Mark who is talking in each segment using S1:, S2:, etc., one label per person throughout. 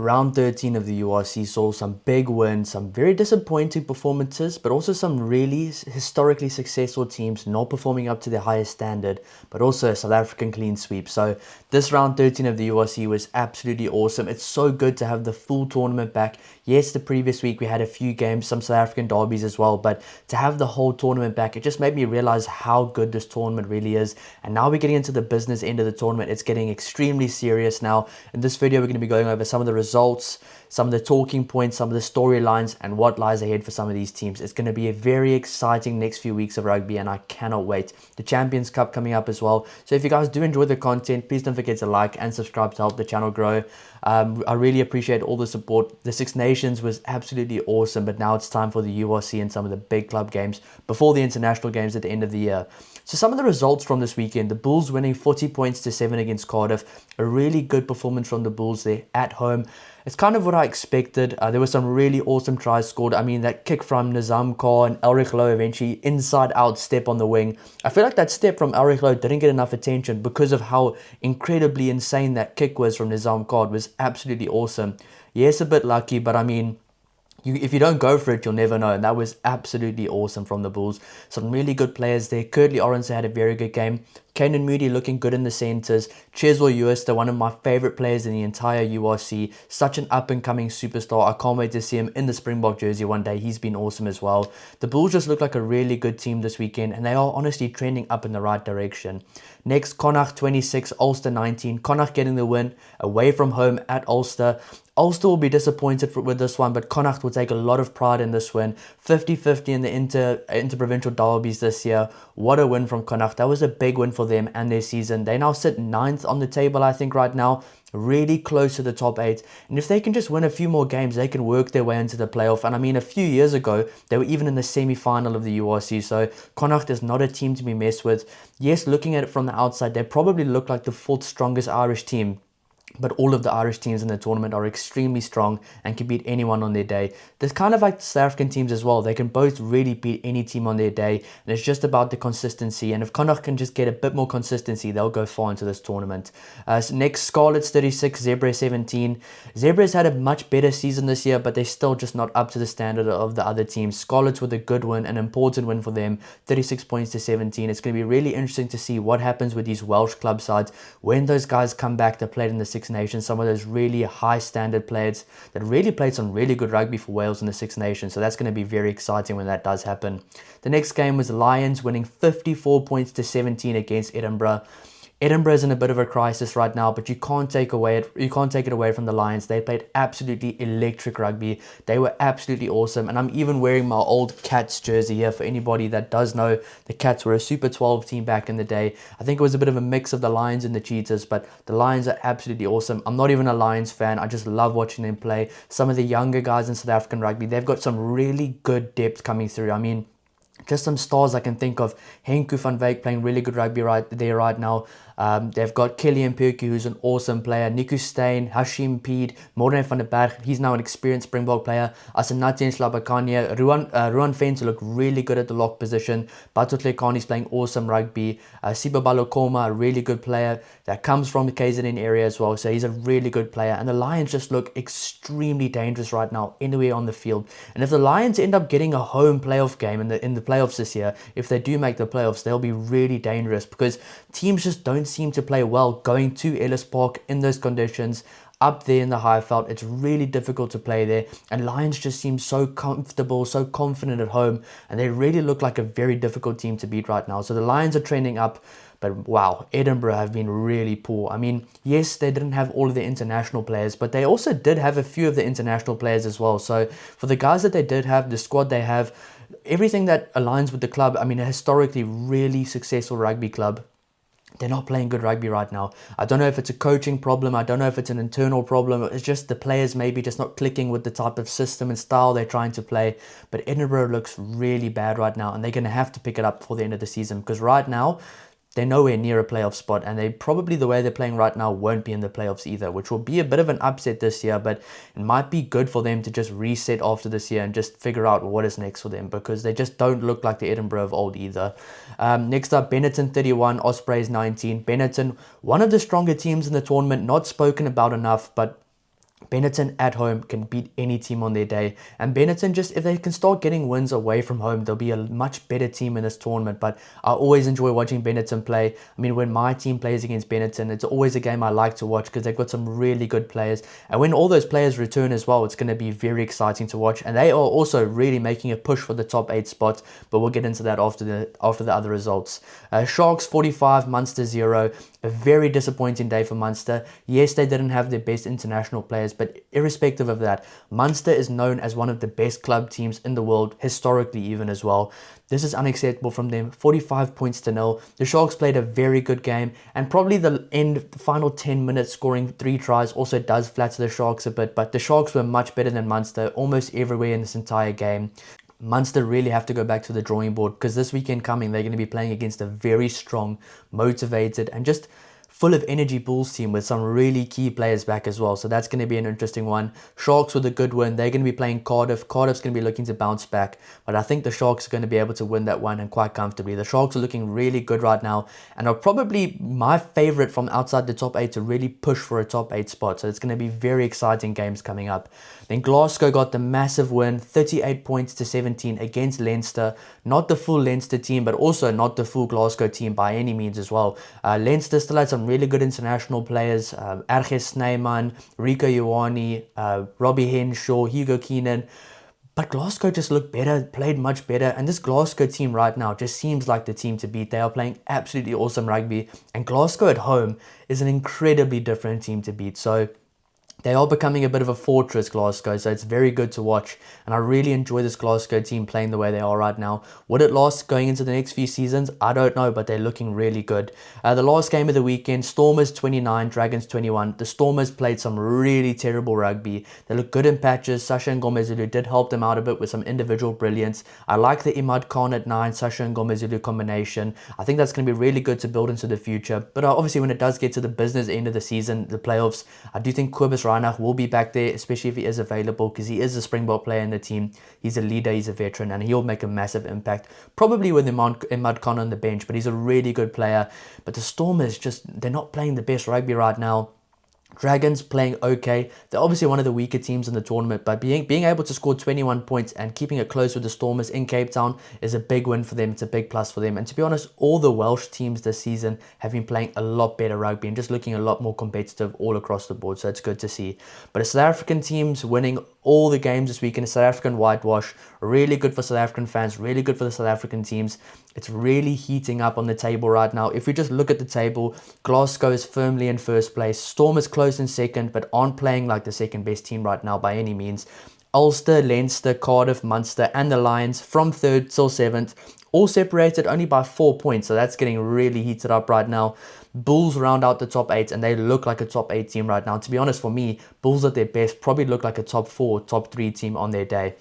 S1: Round 13 of the URC saw some big wins, some very disappointing performances, but also some really historically successful teams not performing up to their highest standard, but also a South African clean sweep. So this round 13 of the URC was absolutely awesome. It's so good to have the full tournament back. Yes, the previous week we had a few games, some South African derbies as well, but to have the whole tournament back, it just made me realize how good this tournament really is. And now we're getting into the business end of the tournament. It's getting extremely serious now. In this video, we're going to be going over some of the results, some of the talking points, some of the storylines, and what lies ahead for some of these teams. It's going to be a very exciting next few weeks of rugby, and I cannot wait. The Champions Cup coming up as well. So if you guys do enjoy the content, please don't forget to like and subscribe to help the channel grow. I really appreciate all the support. The Six Nations was absolutely awesome, but now it's time for the URC and some of the big club games before the international games at the end of the year. So some of the results from this weekend: the Bulls winning 40 points to 7 against Cardiff. A really good performance from the Bulls there at home. It's kind of what I expected. There were some really awesome tries scored. I mean, that kick from Nizam Khan and Elrich Lowe eventually inside out step on the wing. I feel like that step from Elrich Lowe didn't get enough attention because of how incredibly insane that kick was from Nizam Khan. It was absolutely awesome. Yes, a bit lucky, but I mean, if you don't go for it, you'll never know. And that was absolutely awesome from the Bulls. Some really good players there. Curtly Orange had a very good game. Kanan Moody looking good in the centres. Cheswell Uester, one of my favourite players in the entire URC. Such an up-and-coming superstar. I can't wait to see him in the Springbok jersey one day. He's been awesome as well. The Bulls just look like a really good team this weekend, and they are honestly trending up in the right direction. Next, Connacht 26, Ulster 19. Connacht getting the win away from home at Ulster. Ulster will be disappointed with this one, but Connacht will take a lot of pride in this win. 50-50 in the inter-provincial derbies this year. What a win from Connacht. That was a big win for them and their season. They now sit 9th on the table, I think, right now. Really close to the top 8. And if they can just win a few more games, they can work their way into the playoff. And I mean, a few years ago, they were even in the semi-final of the URC. So Connacht is not a team to be messed with. Yes, looking at it from the outside, they probably look like the 4th strongest Irish team. But all of the Irish teams in the tournament are extremely strong and can beat anyone on their day. There's kind of like the South African teams as well. They can both really beat any team on their day. And it's just about the consistency. And if Connacht can just get a bit more consistency, they'll go far into this tournament. So next, Scarlets 36, Zebra 17. Zebra's had a much better season this year, but they're still just not up to the standard of the other teams. Scarlets with a good win, an important win for them. 36 points to 17. It's going to be really interesting to see what happens with these Welsh club sides when those guys come back to play in the Six Nations. Some of those really high standard players that really played some really good rugby for Wales in the Six Nations. So that's going to be very exciting when that does happen. The next game was Lions winning 54 points to 17 against Edinburgh. Edinburgh is in a bit of a crisis right now, but you can't take it away from the Lions. They played absolutely electric rugby. They were absolutely awesome. And I'm even wearing my old Cats jersey here for anybody that does know. The Cats were a Super 12 team back in the day. I think it was a bit of a mix of the Lions and the Cheetahs, but the Lions are absolutely awesome. I'm not even a Lions fan. I just love watching them play. Some of the younger guys in South African rugby, they've got some really good depth coming through. I mean, just some stars I can think of. Henku van Wyk playing really good rugby right now. They've got Kelly Mpuku, who's an awesome player. Niku Steyn, Hashim Peed, Morne van der Berg. He's now an experienced Springbok player. Asenati and Slabakania. Ruan Fence look really good at the lock position. Batu Tlekani's playing awesome rugby. Siba Balokoma, a really good player that comes from the KZN area as well. So he's a really good player. And the Lions just look extremely dangerous right now anywhere on the field. And if the Lions end up getting a home playoff game in the playoffs this year, if they do make the playoffs, they'll be really dangerous because teams just don't seem to play well going to Ellis Park in those conditions. Up there in the Highveld, it's really difficult to play there, and Lions just seem so comfortable, so confident at home, and they really look like a very difficult team to beat right now. So the Lions are trending up, but wow, Edinburgh have been really poor. I mean, yes, they didn't have all of the international players, but they also did have a few of the international players as well. So for the guys that they did have, the squad they have, everything that aligns with the club, I mean, a historically really successful rugby club, they're not playing good rugby right now. I don't know if it's a coaching problem. I don't know if it's an internal problem. It's just the players maybe just not clicking with the type of system and style they're trying to play. But Edinburgh looks really bad right now, and they're going to have to pick it up before the end of the season because right now they're nowhere near a playoff spot, and they probably, the way they're playing right now, won't be in the playoffs either, which will be a bit of an upset this year, but it might be good for them to just reset after this year and just figure out what is next for them, because they just don't look like the Edinburgh of old either. Next up, Benetton 31, Ospreys 19. Benetton, one of the stronger teams in the tournament, not spoken about enough, but Benetton at home can beat any team on their day. And Benetton, just if they can start getting wins away from home, they'll be a much better team in this tournament. But I always enjoy watching Benetton play. I mean, when my team plays against Benetton, it's always a game I like to watch because they've got some really good players. And when all those players return as well, it's going to be very exciting to watch. And they are also really making a push for the top 8 spots. But we'll get into that after the other results. Sharks 45, Munster 0. A very disappointing day for Munster. Yes, they didn't have their best international players, but irrespective of that, Munster is known as one of the best club teams in the world, historically even as well. This is unacceptable from them. 45 points to 0. The Sharks played a very good game, and probably the final 10 minutes scoring 3 tries also does flatter the Sharks a bit, but the Sharks were much better than Munster almost everywhere in this entire game. Munster really have to go back to the drawing board because this weekend coming, they're going to be playing against a very strong, motivated, and just full of energy Bulls team with some really key players back as well. So that's going to be an interesting one. Sharks with a good win. They're going to be playing Cardiff. Cardiff's going to be looking to bounce back. But I think the Sharks are going to be able to win that one and quite comfortably. The Sharks are looking really good right now and are probably my favorite from outside the top 8 to really push for a top 8 spot. So it's going to be very exciting games coming up. Then Glasgow got the massive win, 38 points to 17 against Leinster. Not the full Leinster team, but also not the full Glasgow team by any means as well. Leinster still had some really good international players. Erges Snyman, Rico Ioane, Robbie Henshaw, Hugo Keenan. But Glasgow just looked better, played much better. And this Glasgow team right now just seems like the team to beat. They are playing absolutely awesome rugby. And Glasgow at home is an incredibly different team to beat. So they are becoming a bit of a fortress, Glasgow, so it's very good to watch. And I really enjoy this Glasgow team playing the way they are right now. Would it last going into the next few seasons? I don't know, but they're looking really good. The last game of the weekend, Stormers 29, Dragons 21. The Stormers played some really terrible rugby. They look good in patches. Sasha Ngomezulu did help them out a bit with some individual brilliance. I like the Imad Khan at 9, Sasha Ngomezulu combination. I think that's going to be really good to build into the future. But obviously when it does get to the business end of the season, the playoffs, I do think Kobus Reinach will be back there, especially if he is available, because he is a Springbok player in the team. He's a leader, he's a veteran, and he'll make a massive impact. Probably with Imad Khan on the bench, but he's a really good player. But the Stormers they're not playing the best rugby right now. Dragons playing okay. They're obviously one of the weaker teams in the tournament, but being able to score 21 points and keeping it close with the Stormers in Cape Town is a big win for them. It's a big plus for them. And to be honest, all the Welsh teams this season have been playing a lot better rugby and just looking a lot more competitive all across the board. So it's good to see. But the South African teams winning all the games this week in a South African whitewash, really good for South African fans, really good for the South African teams. It's really heating up on the table right now. If we just look at the table, Glasgow is firmly in first place. Storm is close in second, but aren't playing like the second best team right now by any means. Ulster, Leinster, Cardiff, Munster, and the Lions from 3rd till 7th, all separated only by 4 points. So that's getting really heated up right now. Bulls round out the top 8 and they look like a top 8 team right now. To be honest, for me, Bulls at their best probably look like a top 4, top 3 team on their day.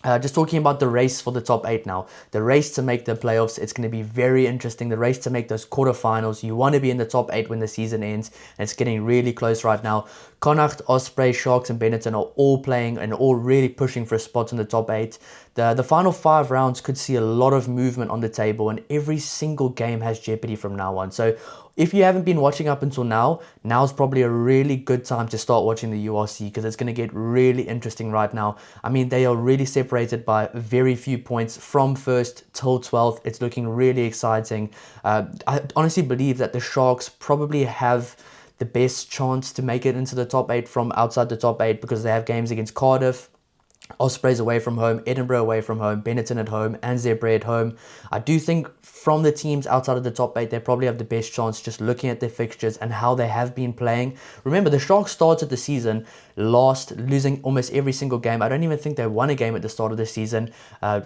S1: Just talking about the race for the top 8 now. The race to make the playoffs, it's going to be very interesting. The race to make those quarterfinals. You want to be in the top 8 when the season ends. And it's getting really close right now. Connacht, Osprey, Sharks and Benetton are all playing and all really pushing for a spot in the top 8. The final 5 rounds could see a lot of movement on the table and every single game has jeopardy from now on. So if you haven't been watching up until now, now's probably a really good time to start watching the URC because it's going to get really interesting right now. I mean, they are really separated by very few points from 1st till 12th. It's looking really exciting. I honestly believe that the Sharks probably have the best chance to make it into the top 8 from outside the top 8 because they have games against Cardiff, Ospreys away from home, Edinburgh away from home, Benetton at home, and Zebra at home. I do think from the teams outside of the top 8, they probably have the best chance just looking at their fixtures and how they have been playing. Remember, the Sharks started the season last, losing almost every single game. I don't even think they won a game at the start of the season.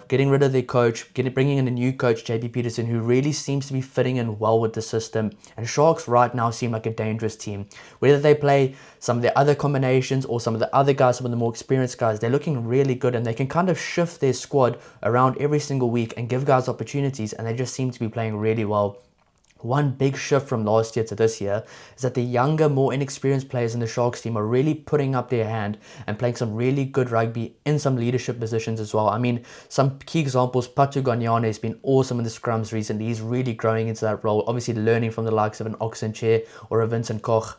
S1: Getting rid of their coach, bringing in a new coach, JP Peterson, who really seems to be fitting in well with the system. And Sharks right now seem like a dangerous team. Whether they play some of the other combinations or some of the other guys, some of the more experienced guys, they're looking really good and they can kind of shift their squad around every single week and give guys opportunities and they just seem to be playing really well. one big shift from last year to this year is that the younger, more inexperienced players in the Sharks team are really putting up their hand and playing some really good rugby in some leadership positions as well. I mean, some key examples, Patu Ganyane has been awesome in the scrums recently. He's really growing into that role, obviously learning from the likes of an Oxenchair or a Vincent Koch.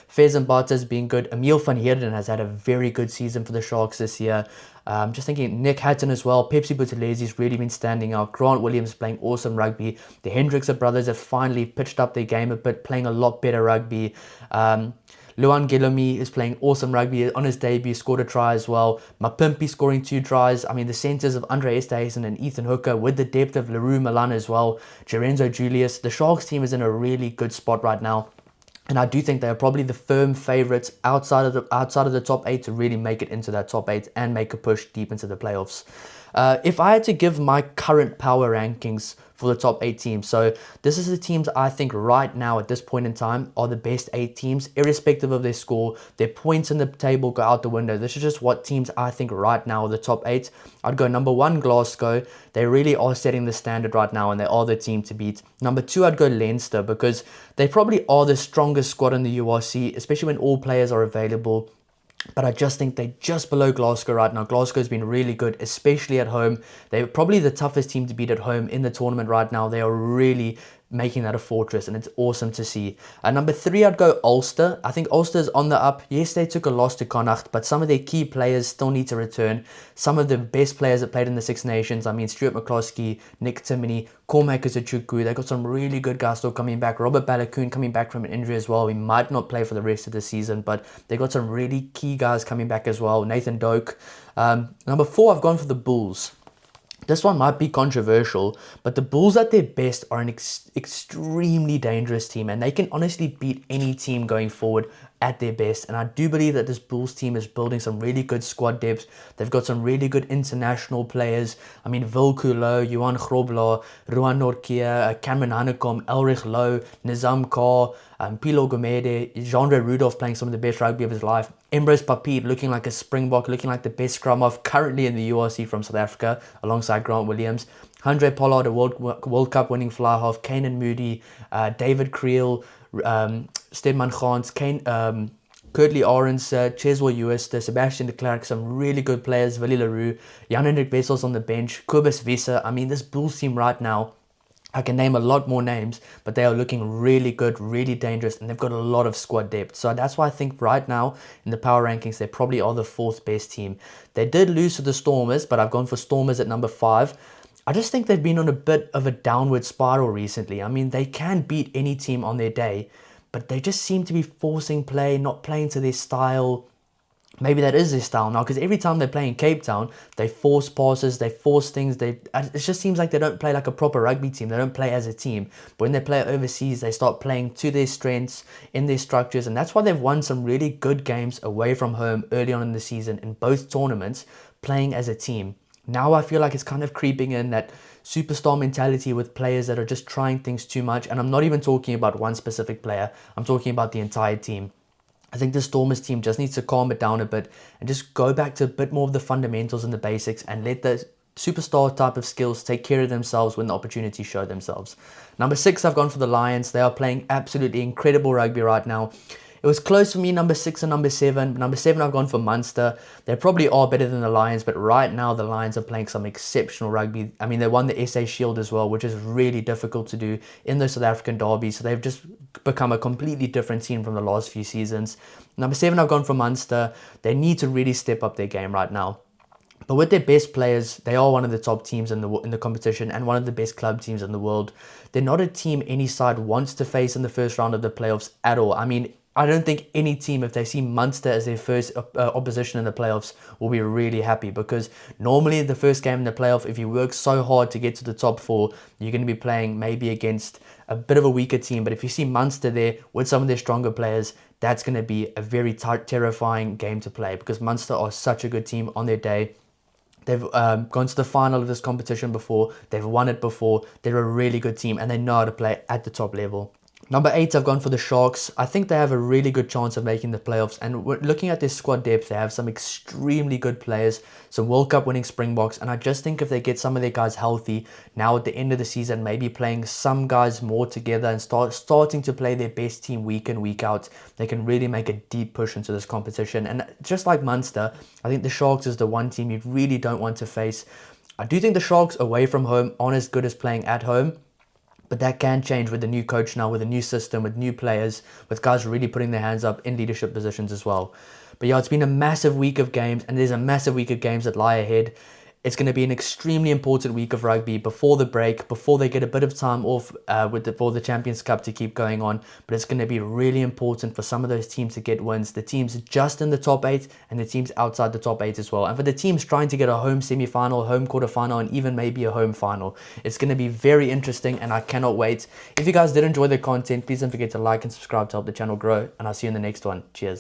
S1: Fez Mbata has been good. Emil van Heerden has had a very good season for the Sharks this year. Just thinking Nick Hatton as well. Pepsi Buthelezzi's really been standing out. Grant Williams playing awesome rugby. The Hendrickse brothers have finally pitched up their game a bit, playing a lot better rugby. Luan Gelomi is playing awesome rugby. On his debut, scored a try as well. Mapimpi scoring 2 tries. I mean, the centres of Andre Esterhuizen and Ethan Hooker with the depth of Leroux Milan as well. Gerenzo Julius. The Sharks team is in a really good spot right now. And I do think they are probably the firm favourites outside of the top 8 to really make it into that top 8 and make a push deep into the playoffs. If I had to give my current power rankings for the top 8 teams, so this is the teams I think right now at this point in time are the best 8 teams, irrespective of their score. Their points in the table go out the window. This is just what teams I think right now are the top 8. I'd go number 1, Glasgow. They really are setting the standard right now and they are the team to beat. Number 2, I'd go Leinster because they probably are the strongest squad in the URC, especially when all players are available. But I just think they're just below Glasgow right now. Glasgow's been really good, especially at home. They're probably the toughest team to beat at home in the tournament right now. They are really making that a fortress, and it's awesome to see. Number 3, I'd go Ulster. I think Ulster's on the up. Yes, they took a loss to Connacht, but some of their key players still need to return. Some of the best players that played in the Six Nations, I mean, Stuart McCloskey, Nick Timoney, Cormac Kazuchukwu, they got some really good guys still coming back. Robert Balakoon coming back from an injury as well. He might not play for the rest of the season, but they got some really key guys coming back as well. Nathan Doak. Number 4, I've gone for the Bulls. This one might be controversial, but the Bulls at their best are an extremely dangerous team, and they can honestly beat any team going forward at their best. And I do believe that this Bulls team is building some really good squad depth. They've got some really good international players. I mean, Vil Kulo, Johan Grobler, Ruan Norkia, Cameron Hanekom, Elrich Lowe, Nizam Kaur, Pilo Gomede, Jean-Ray Rudolph playing some of the best rugby of his life. Emrys Papit looking like a Springbok, looking like the best scrum half currently in the URC from South Africa, alongside Grant Williams. Andre Pollard, a World Cup winning fly half. Kanan Moody, David Creel, Stedman Gans, Kurtley Arons, Cheswell Uester, Sebastian de Klerk, some really good players. Willie Leroux, Jan-Hendrik Wessels on the bench, Kobus Visser. I mean, this Bulls team right now, I can name a lot more names, but they are looking really good, really dangerous, and they've got a lot of squad depth. So that's why I think right now in the power rankings, they probably are the 4th best team. They did lose to the Stormers, but I've gone for Stormers at number 5. I just think they've been on a bit of a downward spiral recently. I mean, they can beat any team on their day, but they just seem to be forcing play, not playing to their style. Maybe that is their style now, because every time they play in Cape Town, they force passes, they force things. It just seems like they don't play like a proper rugby team. They don't play as a team. But when they play overseas, they start playing to their strengths, in their structures. And that's why they've won some really good games away from home early on in the season in both tournaments, playing as a team. Now I feel like it's kind of creeping in that superstar mentality with players that are just trying things too much. And I'm not even talking about one specific player. I'm talking about the entire team. I think the Stormers team just needs to calm it down a bit and just go back to a bit more of the fundamentals and the basics and let the superstar type of skills take care of themselves when the opportunities show themselves. Number 6, I've gone for the Lions. They are playing absolutely incredible rugby right now. It was close for me, number 6 and number 7. Number 7, I've gone for Munster. They probably are better than the Lions, but right now the Lions are playing some exceptional rugby. I mean, they won the SA Shield as well, which is really difficult to do in the South African derby. So they've just become a completely different team from the last few seasons. Number 7, I've gone for Munster. They need to really step up their game right now. But with their best players, they are one of the top teams in the competition and one of the best club teams in the world. They're not a team any side wants to face in the first round of the playoffs at all. I mean, I don't think any team, if they see Munster as their first opposition in the playoffs, will be really happy, because normally the first game in the playoff, if you work so hard to get to the top 4, you're going to be playing maybe against a bit of a weaker team. But if you see Munster there with some of their stronger players, that's going to be a very terrifying game to play, because Munster are such a good team on their day. They've gone to the final of this competition before. They've won it before. They're a really good team and they know how to play at the top level. Number 8, I've gone for the Sharks. I think they have a really good chance of making the playoffs. And looking at their squad depth, they have some extremely good players, some World Cup winning Springboks. And I just think if they get some of their guys healthy now at the end of the season, maybe playing some guys more together and starting to play their best team week in, week out, they can really make a deep push into this competition. And just like Munster, I think the Sharks is the one team you really don't want to face. I do think the Sharks away from home aren't as good as playing at home. But that can change with the new coach now, with a new system, with new players, with guys really putting their hands up in leadership positions as well. But yeah, it's been a massive week of games, and there's a massive week of games that lie ahead. It's going to be an extremely important week of rugby before the break, before they get a bit of time off for the Champions Cup to keep going on. But it's going to be really important for some of those teams to get wins. The teams just in the top 8 and the teams outside the top 8 as well. And for the teams trying to get a home semi-final, home quarter-final, and even maybe a home final. It's going to be very interesting, and I cannot wait. If you guys did enjoy the content, please don't forget to like and subscribe to help the channel grow. And I'll see you in the next one. Cheers.